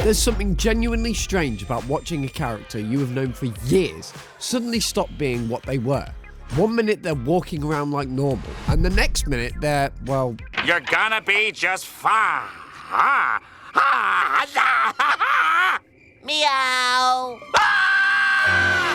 There's something genuinely strange about watching a character you have known for years suddenly stop being what they were. One minute they're walking around like normal, and the next minute they're, well... You're gonna be just fine. Meow.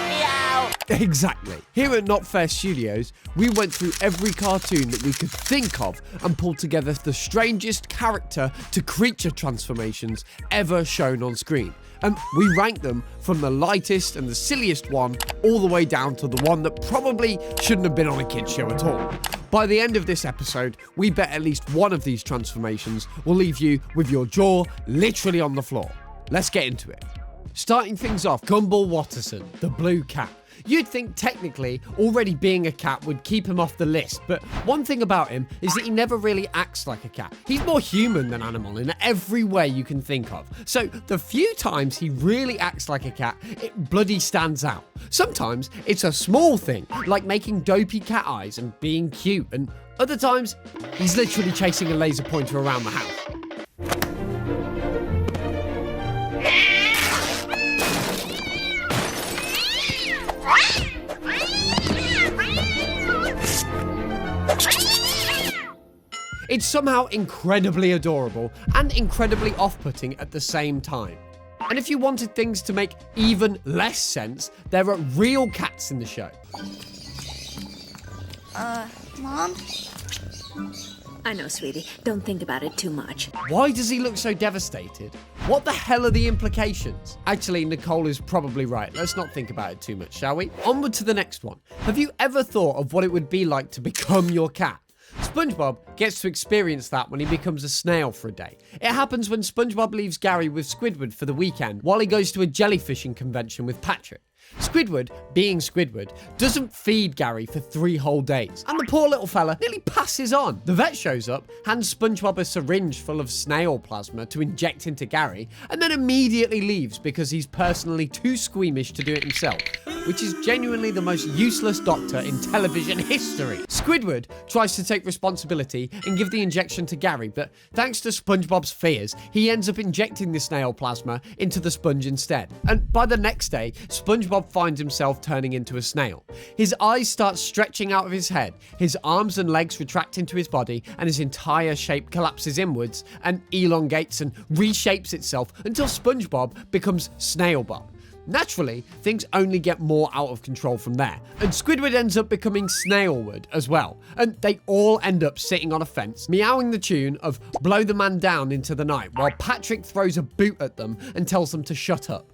Meow. Exactly. Here at Not Fair Studios, we went through every cartoon that we could think of and pulled together the strangest character to creature transformations ever shown on screen. And we ranked them from the lightest and the silliest one all the way down to the one that probably shouldn't have been on a kids show at all. By the end of this episode, we bet at least one of these transformations will leave you with your jaw literally on the floor. Let's get into it. Starting things off, Gumball Watterson, the blue cat. You'd think technically already being a cat would keep him off the list, but one thing about him is that he never really acts like a cat. He's more human than animal in every way you can think of. So the few times he really acts like a cat, it bloody stands out. Sometimes it's a small thing, like making dopey cat eyes and being cute, and other times he's literally chasing a laser pointer around the house. It's somehow incredibly adorable and incredibly off-putting at the same time. And if you wanted things to make even less sense, there are real cats in the show. Mom? I know, sweetie. Don't think about it too much. Why does he look so devastated? What the hell are the implications? Actually, Nicole is probably right. Let's not think about it too much, shall we? Onward to the next one. Have you ever thought of what it would be like to become your cat? SpongeBob gets to experience that when he becomes a snail for a day. It happens when SpongeBob leaves Gary with Squidward for the weekend while he goes to a jellyfishing convention with Patrick. Squidward, being Squidward, doesn't feed Gary for 3 whole days, and the poor little fella nearly passes on. The vet shows up, hands SpongeBob a syringe full of snail plasma to inject into Gary, and then immediately leaves because he's personally too squeamish to do it himself, which is genuinely the most useless doctor in television history. Squidward tries to take responsibility and give the injection to Gary, but thanks to SpongeBob's fears, he ends up injecting the snail plasma into the sponge instead. And by the next day, SpongeBob finds himself turning into a snail. His eyes start stretching out of his head, his arms and legs retract into his body, and his entire shape collapses inwards and elongates and reshapes itself until SpongeBob becomes Snailbob. Naturally, things only get more out of control from there, and Squidward ends up becoming Snailward as well, and they all end up sitting on a fence, meowing the tune of Blow the Man Down into the Night, while Patrick throws a boot at them and tells them to shut up.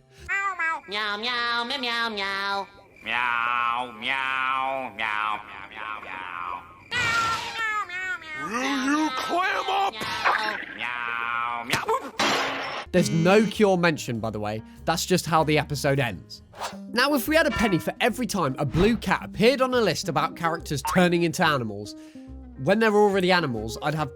Meow, meow, meow, meow, meow. Meow, meow, meow, meow, meow. Will you clam up? Meow, meow. There's no cure mentioned, by the way. That's just how the episode ends. Now, if we had a penny for every time a blue cat appeared on a list about characters turning into animals, when they're already animals, I'd have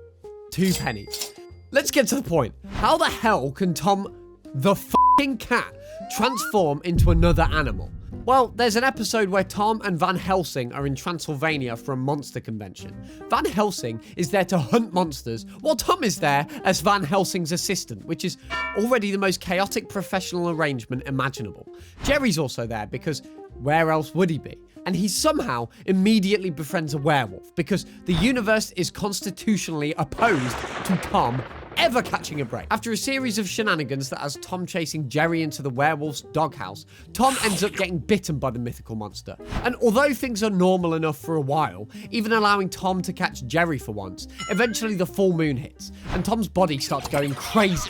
2 pennies. Let's get to the point. How the hell can Tom the f***ing cat transform into another animal? Well, there's an episode where Tom and Van Helsing are in Transylvania for a monster convention. Van Helsing is there to hunt monsters, while Tom is there as Van Helsing's assistant, which is already the most chaotic professional arrangement imaginable. Jerry's also there because where else would he be? And he somehow immediately befriends a werewolf because the universe is constitutionally opposed to Tom ever catching a break. After a series of shenanigans that has Tom chasing Jerry into the werewolf's doghouse, Tom ends up getting bitten by the mythical monster. And although things are normal enough for a while, even allowing Tom to catch Jerry for once, eventually the full moon hits, and Tom's body starts going crazy.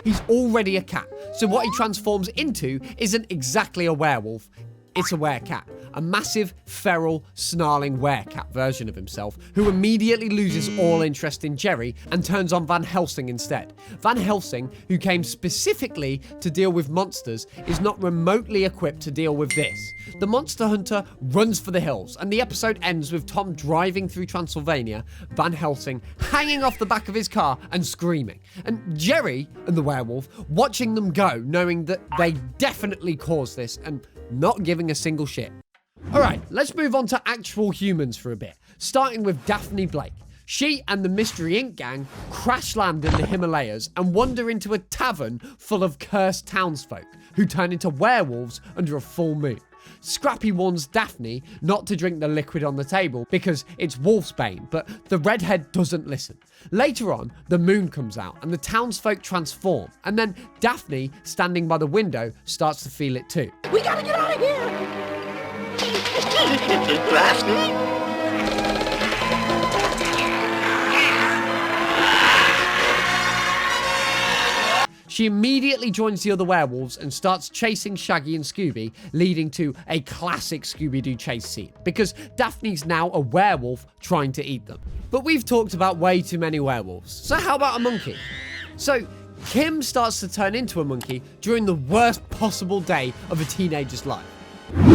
He's already a cat, so what he transforms into isn't exactly a werewolf. It's a werecat, a massive, feral, snarling werecat version of himself who immediately loses all interest in Jerry and turns on Van Helsing instead. Van Helsing, who came specifically to deal with monsters, is not remotely equipped to deal with this. The monster hunter runs for the hills, and the episode ends with Tom driving through Transylvania, Van Helsing hanging off the back of his car and screaming, and Jerry and the werewolf watching them go, knowing that they definitely caused this and not giving a single shit. Alright, let's move on to actual humans for a bit, starting with Daphne Blake. She and the Mystery Inc. gang crash land in the Himalayas and wander into a tavern full of cursed townsfolk who turn into werewolves under a full moon. Scrappy warns Daphne not to drink the liquid on the table because it's wolfsbane, but the redhead doesn't listen. Later on, the moon comes out and the townsfolk transform, and then Daphne, standing by the window, starts to feel it too. We gotta get out of here! Daphne? She immediately joins the other werewolves and starts chasing Shaggy and Scooby, leading to a classic Scooby-Doo chase scene, because Daphne's now a werewolf trying to eat them. But we've talked about way too many werewolves, so how about a monkey? So Kim starts to turn into a monkey during the worst possible day of a teenager's life.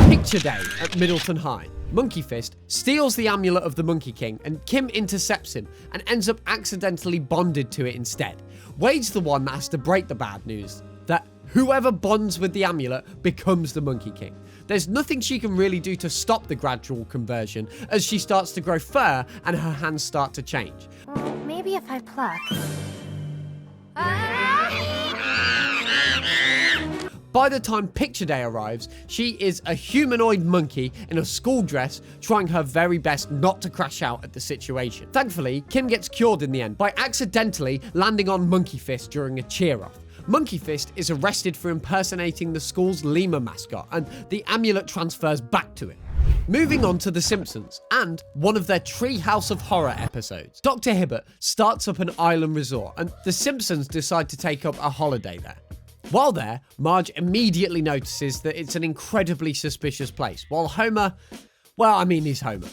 Picture day at Middleton High. Monkey Fist steals the amulet of the Monkey King and Kim intercepts him and ends up accidentally bonded to it instead. Wade's the one that has to break the bad news, that whoever bonds with the amulet becomes the Monkey King. There's nothing she can really do to stop the gradual conversion as she starts to grow fur and her hands start to change. Well, maybe if I pluck. By the time Picture Day arrives, she is a humanoid monkey in a school dress trying her very best not to crash out at the situation. Thankfully, Kim gets cured in the end by accidentally landing on Monkey Fist during a cheer-off. Monkey Fist is arrested for impersonating the school's lemur mascot, and the amulet transfers back to it. Moving on to The Simpsons, and one of their Treehouse of Horror episodes. Dr. Hibbert starts up an island resort, and The Simpsons decide to take up a holiday there. While there, Marge immediately notices that it's an incredibly suspicious place, while Homer, he's Homer.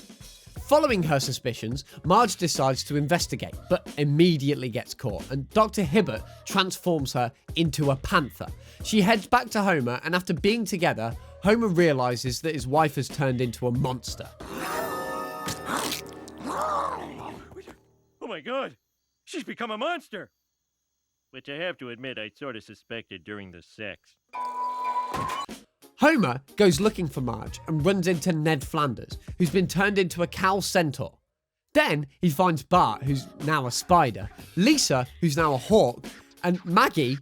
Following her suspicions, Marge decides to investigate, but immediately gets caught, and Dr. Hibbert transforms her into a panther. She heads back to Homer, and after being together, Homer realizes that his wife has turned into a monster. Oh my god, she's become a monster! Which I have to admit I sort of suspected during the sex. Homer goes looking for Marge and runs into Ned Flanders, who's been turned into a cow centaur. Then he finds Bart, who's now a spider, Lisa, who's now a hawk, and Maggie,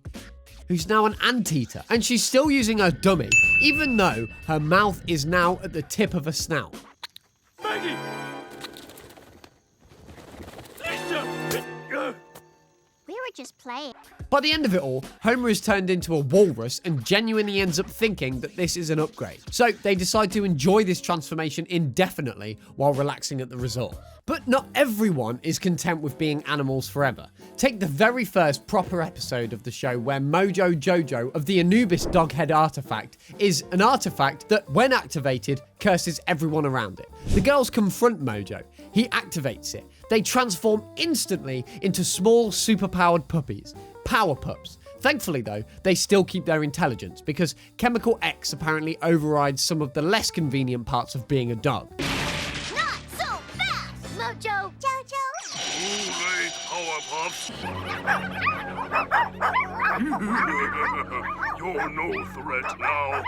who's now an anteater. And she's still using her dummy, even though her mouth is now at the tip of a snout. Maggie! Lisa! We were just playing. By the end of it all, Homer is turned into a walrus and genuinely ends up thinking that this is an upgrade. So they decide to enjoy this transformation indefinitely while relaxing at the resort. But not everyone is content with being animals forever. Take the very first proper episode of the show where Mojo Jojo of the Anubis doghead artifact is an artifact that, when activated, curses everyone around it. The girls confront Mojo. He activates it. They transform instantly into small, superpowered puppies. Powerpuffs. Thankfully, though, they still keep their intelligence because Chemical X apparently overrides some of the less convenient parts of being a dog. Not so fast, Mojo Jojo. Too late, Powerpuffs. You're no threat now.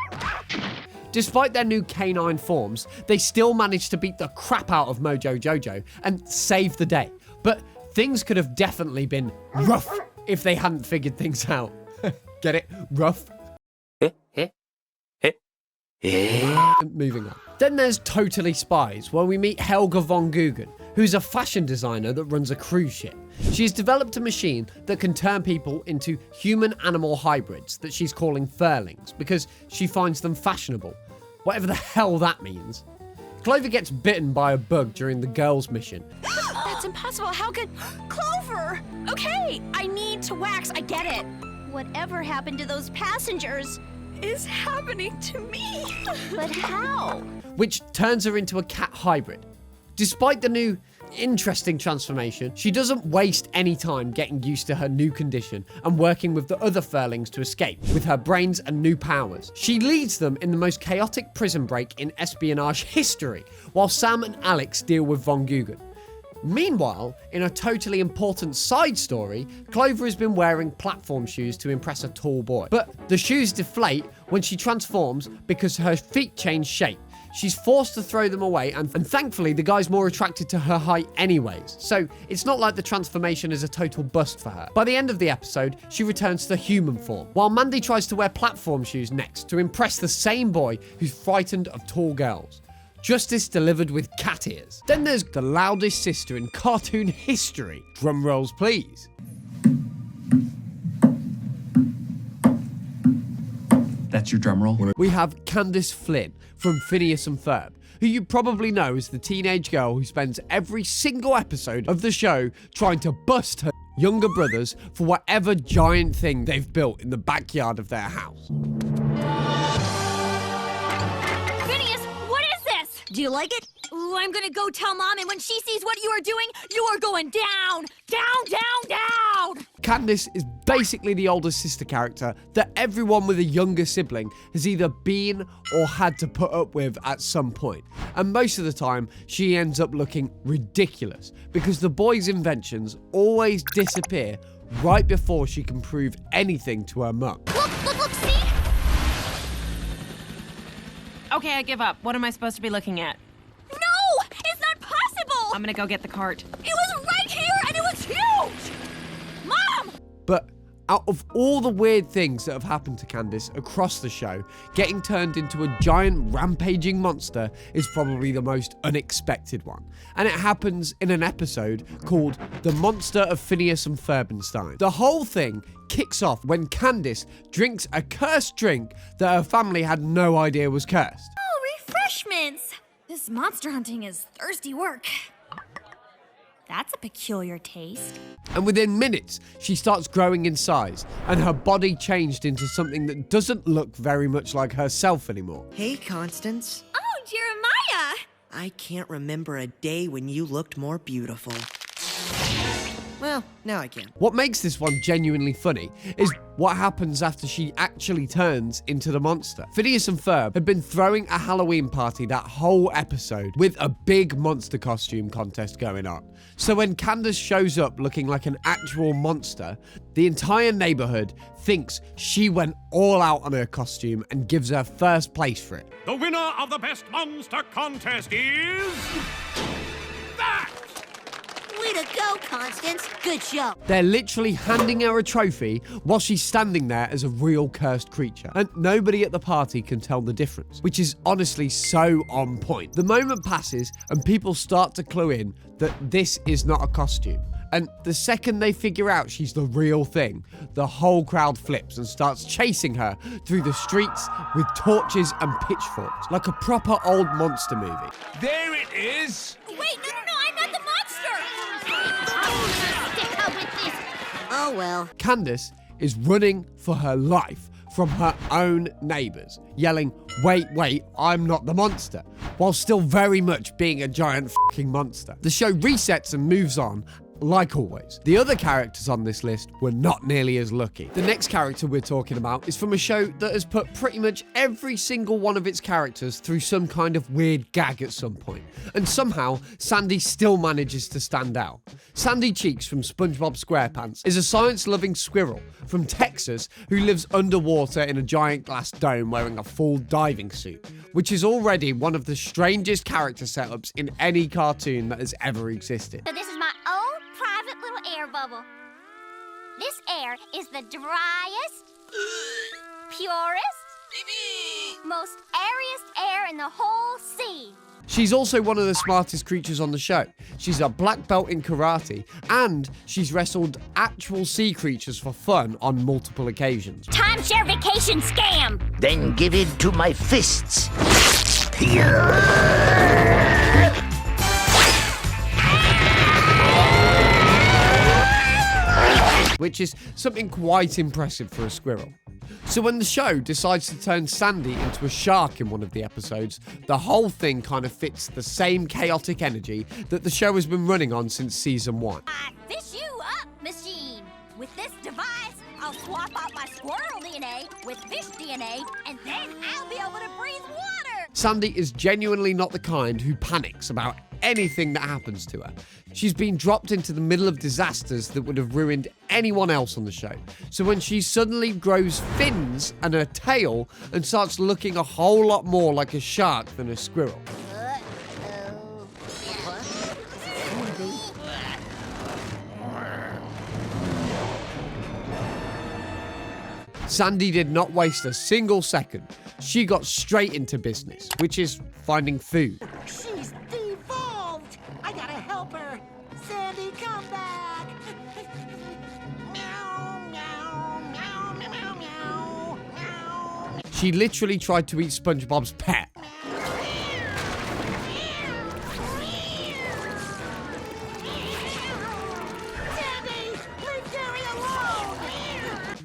Despite their new canine forms, they still managed to beat the crap out of Mojo Jojo and save the day. But things could have definitely been rough if they hadn't figured things out. Get it? Rough? Moving on. Then there's Totally Spies, where we meet Helga von Guggen, who's a fashion designer that runs a cruise ship. She's developed a machine that can turn people into human-animal hybrids that she's calling furlings because she finds them fashionable. Whatever the hell that means. Clover gets bitten by a bug during the girls' mission. That's impossible. How could... Clover! Okay, I need to wax. I get it. Whatever happened to those passengers? is happening to me? But how? which turns her into a cat hybrid. Despite the new interesting transformation, she doesn't waste any time getting used to her new condition and working with the other furlings to escape with her brains and new powers. She leads them in the most chaotic prison break in espionage history, while Sam and Alex deal with Von Guggen. Meanwhile, in a totally important side story, Clover has been wearing platform shoes to impress a tall boy. But the shoes deflate when she transforms because her feet change shape. She's forced to throw them away, and thankfully the guy's more attracted to her height anyways, so it's not like the transformation is a total bust for her. By the end of the episode, she returns to human form, while Mandy tries to wear platform shoes next to impress the same boy who's frightened of tall girls. Justice delivered with cat ears. Then there's the loudest sister in cartoon history. Drum rolls, please. That's your drum roll? We have Candace Flynn from Phineas and Ferb, who you probably know as the teenage girl who spends every single episode of the show trying to bust her younger brothers for whatever giant thing they've built in the backyard of their house. Phineas, what is this? Do you like it? Ooh, I'm gonna go tell Mom, and when she sees what you are doing, you are going down, down, down, down! Candace is basically the older sister character that everyone with a younger sibling has either been or had to put up with at some point. And most of the time, she ends up looking ridiculous because the boy's inventions always disappear right before she can prove anything to her mum. Look, see? Okay, I give up. What am I supposed to be looking at? No! It's not possible! I'm gonna go get the cart. It was right here and it was huge! Mom! But out of all the weird things that have happened to Candace across the show, getting turned into a giant rampaging monster is probably the most unexpected one. And it happens in an episode called The Monster of Phineas and Ferbenstein. The whole thing kicks off when Candace drinks a cursed drink that her family had no idea was cursed. Oh, refreshments! This monster hunting is thirsty work. That's a peculiar taste. And within minutes, she starts growing in size, and her body changed into something that doesn't look very much like herself anymore. Hey, Constance. Oh, Jeremiah! I can't remember a day when you looked more beautiful. Well, now I can. What makes this one genuinely funny is what happens after she actually turns into the monster. Phineas and Ferb had been throwing a Halloween party that whole episode with a big monster costume contest going on. So when Candace shows up looking like an actual monster, the entire neighborhood thinks she went all out on her costume and gives her first place for it. The winner of the best monster contest is... that! Way to go, Constance. Good show. They're literally handing her a trophy while she's standing there as a real cursed creature. And nobody at the party can tell the difference, which is honestly so on point. The moment passes and people start to clue in that this is not a costume. And the second they figure out she's the real thing, the whole crowd flips and starts chasing her through the streets with torches and pitchforks, like a proper old monster movie. There it is! Wait, no, I'm not the monster! Stick her with this. Oh, well. Candace is running for her life from her own neighbors, yelling, wait, I'm not the monster, while still very much being a giant fucking monster. The show resets and moves on, like always. The other characters on this list were not nearly as lucky. The next character we're talking about is from a show that has put pretty much every single one of its characters through some kind of weird gag at some point. And somehow, Sandy still manages to stand out. Sandy Cheeks from SpongeBob SquarePants is a science-loving squirrel from Texas who lives underwater in a giant glass dome wearing a full diving suit, which is already one of the strangest character setups in any cartoon that has ever existed. So this is my own private little air bubble. This air is the driest, purest, most airiest air in the whole sea. She's also one of the smartest creatures on the show. She's a black belt in karate, and she's wrestled actual sea creatures for fun on multiple occasions. Timeshare vacation scam. Then give in to my fists. Which is something quite impressive for a squirrel. So when the show decides to turn Sandy into a shark in one of the episodes, the whole thing kind of fits the same chaotic energy that the show has been running on since season 1. I fish you up, machine. With this device, I'll swap out my squirrel DNA with fish DNA, and then I'll be able to breathe water. Sandy is genuinely not the kind who panics about anything that happens to her. She's been dropped into the middle of disasters that would have ruined anyone else on the show. So when she suddenly grows fins and a tail and starts looking a whole lot more like a shark than a squirrel. Sandy did not waste a single second. She got straight into business, which is finding food. She's devolved. I gotta help her. Sandy, come back. Meow, meow, meow, meow, meow, meow. She literally tried to eat SpongeBob's pet.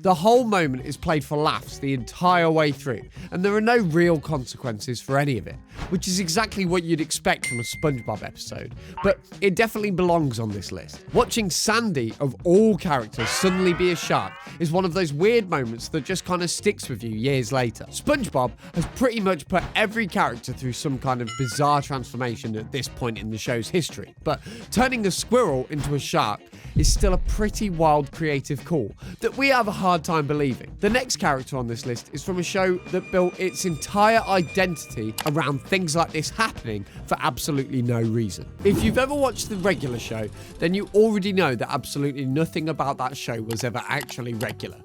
The whole moment is played for laughs the entire way through, and there are no real consequences for any of it, which is exactly what you'd expect from a SpongeBob episode, but it definitely belongs on this list. Watching Sandy, of all characters, suddenly be a shark is one of those weird moments that just kind of sticks with you years later. SpongeBob has pretty much put every character through some kind of bizarre transformation at this point in the show's history, but turning a squirrel into a shark is still a pretty wild creative call that we have a hard time believing. The next character on this list is from a show that built its entire identity around things like this happening for absolutely no reason. If you've ever watched the regular show, then you already know that absolutely nothing about that show was ever actually regular.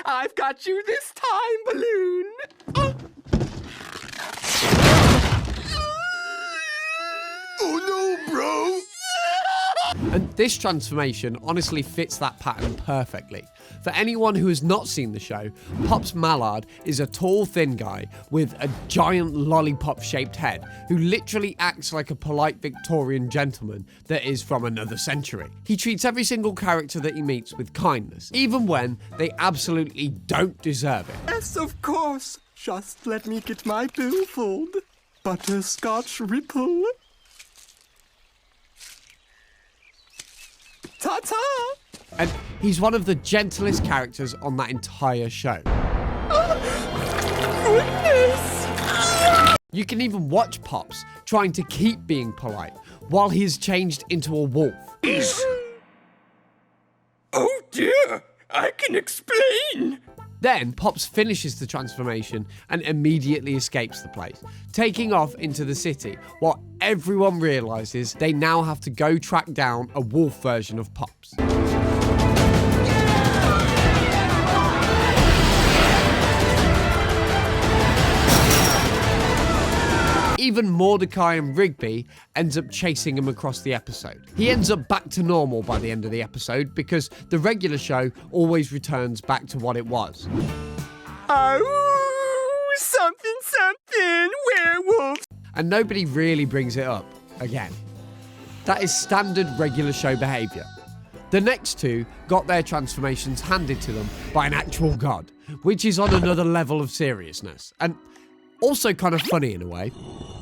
I've got you this time, Balloon. Oh no, bro. And this transformation honestly fits that pattern perfectly. For anyone who has not seen the show, Pops Mallard is a tall, thin guy with a giant lollipop-shaped head who literally acts like a polite Victorian gentleman that is from another century. He treats every single character that he meets with kindness, even when they absolutely don't deserve it. Yes, of course. Just let me get my billfold. Butterscotch ripple. Ta-ta! And he's one of the gentlest characters on that entire show. Goodness! You can even watch Pops trying to keep being polite while he's changed into a wolf. Oh dear! I can explain! Then Pops finishes the transformation and immediately escapes the place, taking off into the city while everyone realizes they now have to go track down a wolf version of Pops. Even Mordecai and Rigby ends up chasing him across the episode. He ends up back to normal by the end of the episode because the regular show always returns back to what it was. Oh, something, werewolf. And nobody really brings it up again. That is standard regular show behaviour. The next two got their transformations handed to them by an actual god, which is on another level of seriousness. And also kind of funny in a way.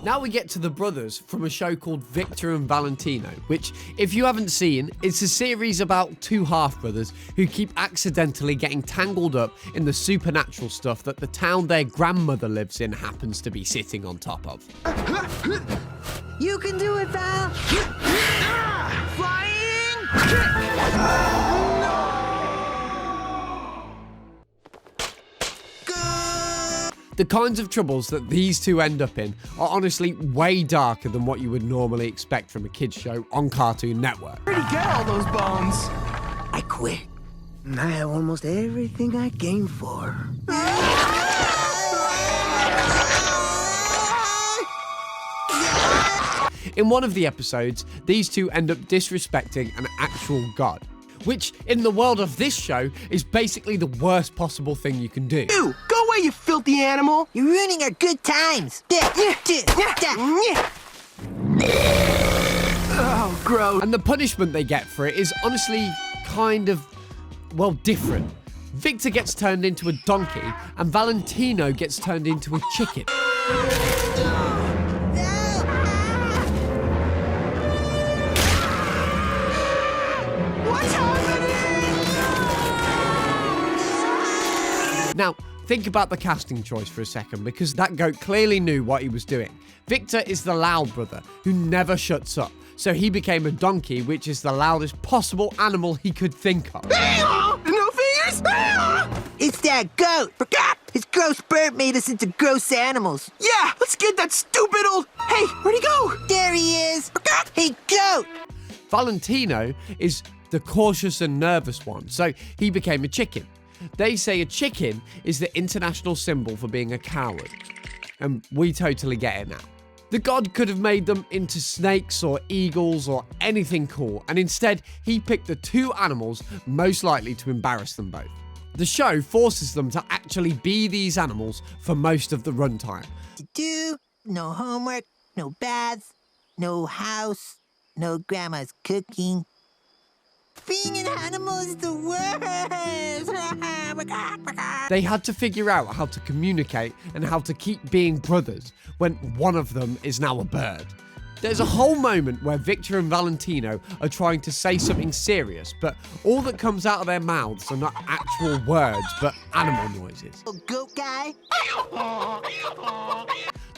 Now we get to the brothers from a show called Victor and Valentino, which, if you haven't seen, it's a series about two half-brothers who keep accidentally getting tangled up in the supernatural stuff that the town their grandmother lives in happens to be sitting on top of. You can do it, Val. Flying. The kinds of troubles that these two end up in are honestly way darker than what you would normally expect from a kids show on Cartoon Network. Where'd he get all those bones? I quit. I have almost everything I came for. In one of the episodes, these two end up disrespecting an actual god, which in the world of this show is basically the worst possible thing you can do. Ew, go away, you filthy animal! You're ruining our good times! Oh, gross. And the punishment they get for it is honestly kind of, well, different. Victor gets turned into a donkey, and Valentino gets turned into a chicken. Now, think about the casting choice for a second, because that goat clearly knew what he was doing. Victor is the loud brother, who never shuts up, so he became a donkey, which is the loudest possible animal he could think of. No fingers! It's that goat! His gross bird made us into gross animals. Yeah, let's get that stupid old... Hey, where'd he go? There he is! Hey, goat! Valentino is the cautious and nervous one, so he became a chicken. They say a chicken is the international symbol for being a coward. And we totally get it now. The god could have made them into snakes or eagles or anything cool, and instead he picked the two animals most likely to embarrass them both. The show forces them to actually be these animals for most of the runtime. No homework, no baths, no house, no grandma's cooking. Being an animal is the worst! They had to figure out how to communicate and how to keep being brothers when one of them is now a bird. There's a whole moment where Victor and Valentino are trying to say something serious, but all that comes out of their mouths are not actual words, but animal noises. Goat guy?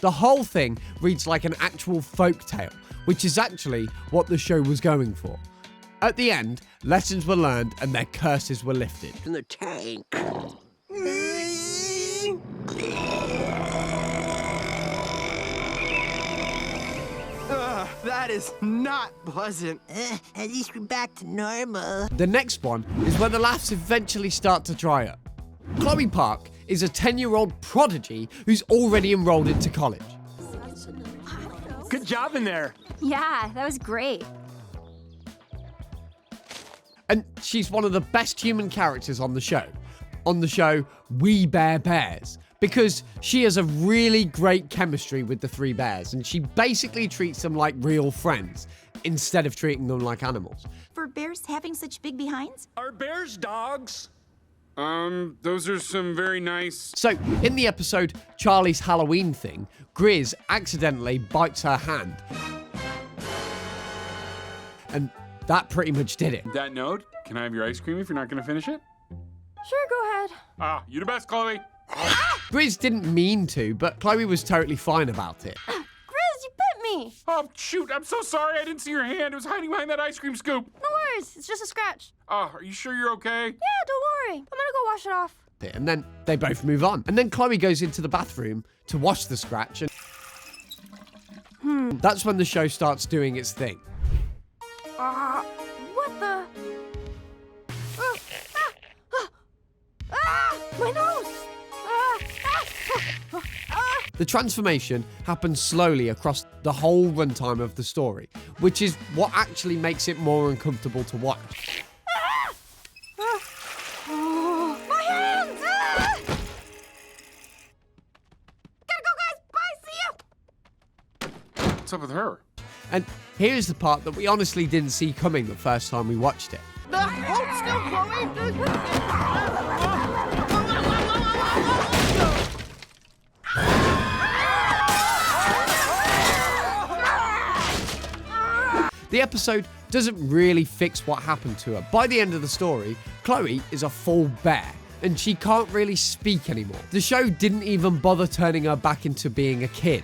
The whole thing reads like an actual folk tale, which is actually what the show was going for. At the end, lessons were learned and their curses were lifted. In the tank. That is not pleasant. At least we're back to normal. The next one is where the laughs eventually start to dry up. Chloe Park is a 10-year-old prodigy who's already enrolled into college. Good job in there. Yeah, that was great. And she's one of the best human characters on the show. On the show, We Bear Bears. Because she has a really great chemistry with the three bears, and she basically treats them like real friends, instead of treating them like animals. For bears having such big behinds? Are bears dogs? Those are some very nice... So, in the episode Charlie's Halloween Thing, Grizz accidentally bites her hand. And that pretty much did it. That note, can I have your ice cream if you're not going to finish it? Sure, go ahead. You the best, Chloe. Grizz didn't mean to, but Chloe was totally fine about it. Grizz, you bit me! Oh, shoot, I'm so sorry. I didn't see your hand. It was hiding behind that ice cream scoop. No worries, it's just a scratch. Are you sure you're okay? Yeah, don't worry. I'm gonna go wash it off. And then they both move on. And then Chloe goes into the bathroom to wash the scratch, and that's when the show starts doing its thing. What the? My nose! The transformation happens slowly across the whole runtime of the story, which is what actually makes it more uncomfortable to watch. My hands! Gotta go, guys! Bye, see ya! What's up with her? And here's the part that we honestly didn't see coming the first time we watched it. Hold still, Chloe! The episode doesn't really fix what happened to her. By the end of the story, Chloe is a full bear, and she can't really speak anymore. The show didn't even bother turning her back into being a kid.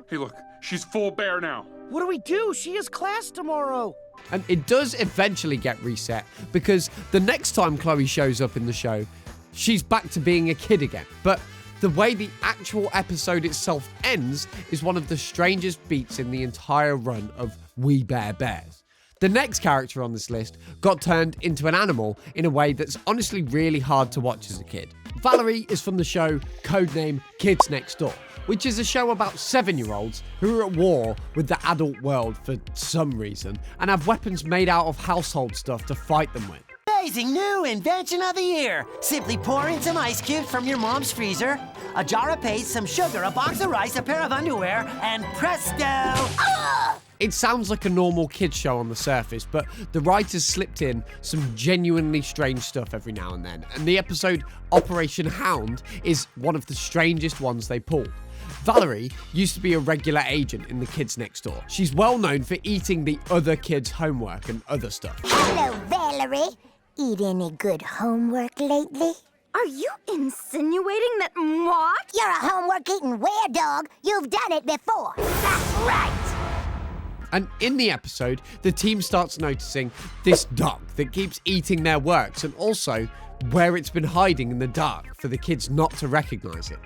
Hey, look, she's full bear now. What do we do? She has class tomorrow. And it does eventually get reset, because the next time Chloe shows up in the show, she's back to being a kid again. But the way the actual episode itself ends is one of the strangest beats in the entire run of We Bear Bears. The next character on this list got turned into an animal in a way that's honestly really hard to watch as a kid. Valerie is from the show codename Kids Next Door, which is a show about 7-year-olds who are at war with the adult world for some reason and have weapons made out of household stuff to fight them with. Amazing new invention of the year. Simply pour in some ice cubes from your mom's freezer, a jar of paste, some sugar, a box of rice, a pair of underwear, and presto! It sounds like a normal kids show on the surface, but the writers slipped in some genuinely strange stuff every now and then, and the episode Operation Hound is one of the strangest ones they pulled. Valerie used to be a regular agent in The Kids Next Door. She's well known for eating the other kids' homework and other stuff. Hello, Valerie. Eat any good homework lately? Are you insinuating that what? You're a homework-eating were-dog. You've done it before. That's right. And in the episode, the team starts noticing this dog that keeps eating their works and also where it's been hiding in the dark for the kids not to recognize it.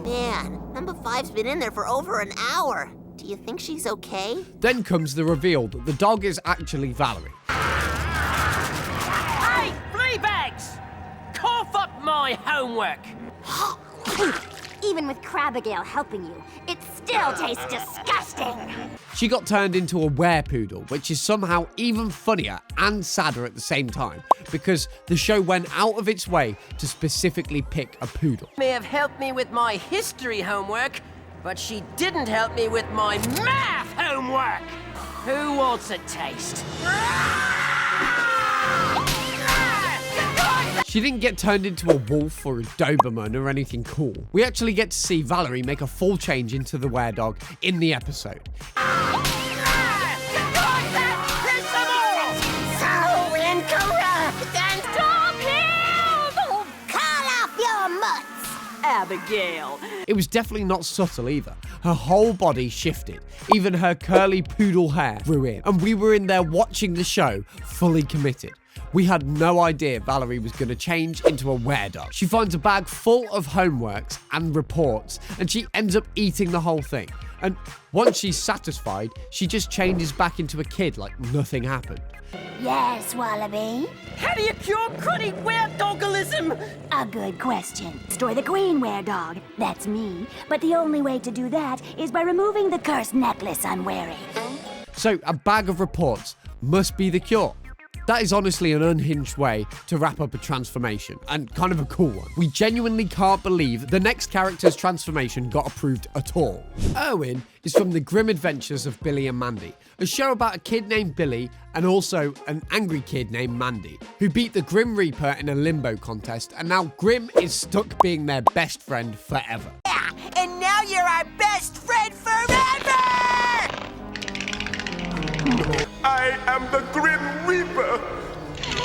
Man, number 5's been in there for over an hour. Do you think she's okay? Then comes the reveal that the dog is actually Valerie. Hey, flea bags! Cough up my homework! Even with Crabigale helping you, it still tastes disgusting. She got turned into a were-poodle, which is somehow even funnier and sadder at the same time, because the show went out of its way to specifically pick a poodle. May have helped me with my history homework, but she didn't help me with my math homework! Who wants a taste? She didn't get turned into a wolf or a Doberman or anything cool. We actually get to see Valerie make a full change into the were-dog in the episode. So incorrect! And stop him! Call off your mutts! Abigail. It was definitely not subtle either. Her whole body shifted. Even her curly poodle hair grew in. And we were in there watching the show, fully committed. We had no idea Valerie was going to change into a were-dog. She finds a bag full of homeworks and reports, and she ends up eating the whole thing. And once she's satisfied, she just changes back into a kid like nothing happened. Yes, Wallaby? How do you cure cruddy were-doggalism? A good question. Destroy the queen were-dog. That's me. But the only way to do that is by removing the cursed necklace I'm wearing. So a bag of reports must be the cure. That is honestly an unhinged way to wrap up a transformation, and kind of a cool one. We genuinely can't believe the next character's transformation got approved at all. Irwin is from The Grim Adventures of Billy and Mandy, a show about a kid named Billy and also an angry kid named Mandy, who beat the Grim Reaper in a limbo contest, and now Grim is stuck being their best friend forever. Yeah, and now you're our best friend forever! I am the Grim Reaper,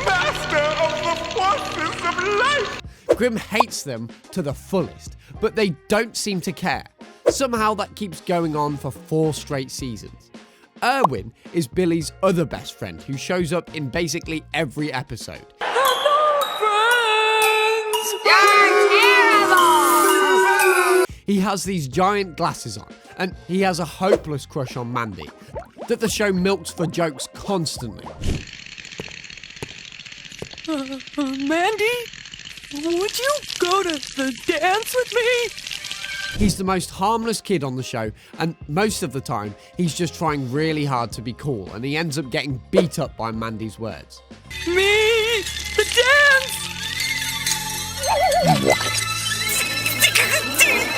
master of the forces of life! Grim hates them to the fullest, but they don't seem to care. Somehow that keeps going on for 4 straight seasons. Irwin is Billy's other best friend who shows up in basically every episode. Hello, friends! He has these giant glasses on, and he has a hopeless crush on Mandy that the show milks for jokes constantly. Mandy, would you go to the dance with me? He's the most harmless kid on the show, and most of the time, he's just trying really hard to be cool, and he ends up getting beat up by Mandy's words. Me, the dance!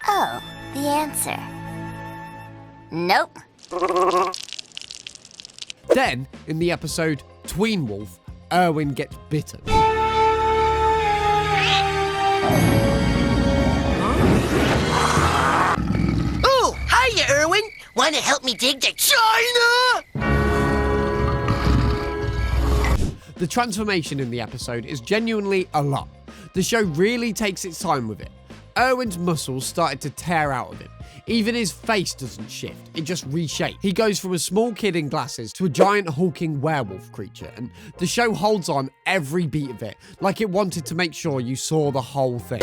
Oh, the answer. Nope. Then, in the episode Tween Wolf, Irwin gets bitten. Ooh, hiya, Irwin. Wanna help me dig the China? The transformation in the episode is genuinely a lot. The show really takes its time with it. Irwin's muscles started to tear out of him. Even his face doesn't shift, it just reshapes. He goes from a small kid in glasses to a giant hulking werewolf creature, and the show holds on every beat of it, like it wanted to make sure you saw the whole thing.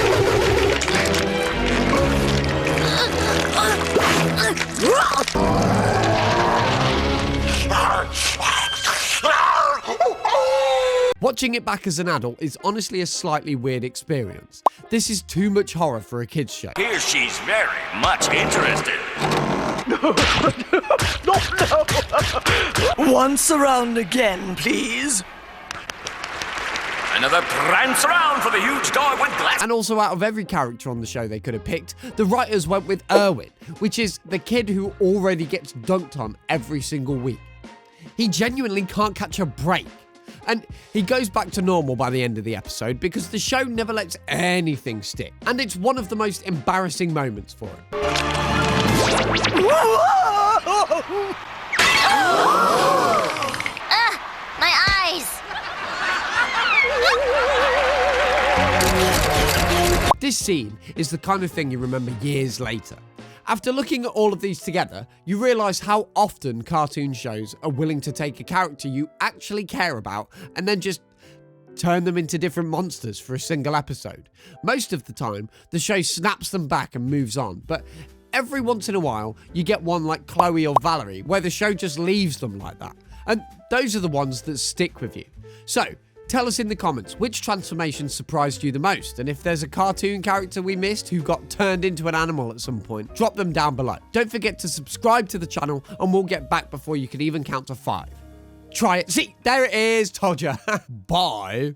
Watching it back as an adult is honestly a slightly weird experience. This is too much horror for a kids show. Here she's very much interested. No. Once around again, please. Another prance around for the huge dog with glasses. And also, out of every character on the show they could have picked, the writers went with Irwin, which is the kid who already gets dunked on every single week. He genuinely can't catch a break. And he goes back to normal by the end of the episode because the show never lets anything stick. And it's one of the most embarrassing moments for him. My eyes! This scene is the kind of thing you remember years later. After looking at all of these together, you realise how often cartoon shows are willing to take a character you actually care about and then just turn them into different monsters for a single episode. Most of the time, the show snaps them back and moves on, but every once in a while, you get one like Chloe or Valerie, where the show just leaves them like that. And those are the ones that stick with you. So, tell us in the comments which transformation surprised you the most, and if there's a cartoon character we missed who got turned into an animal at some point, drop them down below. Don't forget to subscribe to the channel and we'll get back before you can even count to 5. Try it. See, there it is. Told ya. Bye.